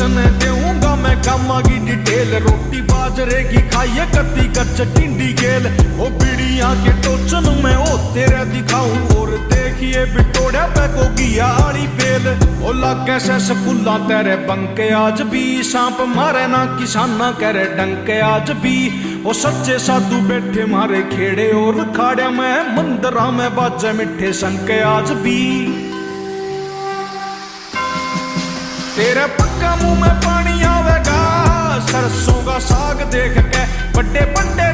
तने देऊंगा मैं कामा की डिटेल। रोटी बाजरे की खाइए कत्ती कच्च टिंडी गेल। ओ बीड़ियां के टोचन में ओ तेरे दिखाऊं और देखिए बिटोड़िया पे को गिया आली बेल। ओ लागे से स्कूला तेरे बंके आज भी सांप मारे ना किसाना करे डंके आज भी। ओ सच्चे साधु बैठे मारे खेड़े और खाड़े में मंदिरा में बाजे मिठे संके आज भी। तेरे पक्का मुंह में पानी आवेगा सरसों का साग देख के। बड़े बड़े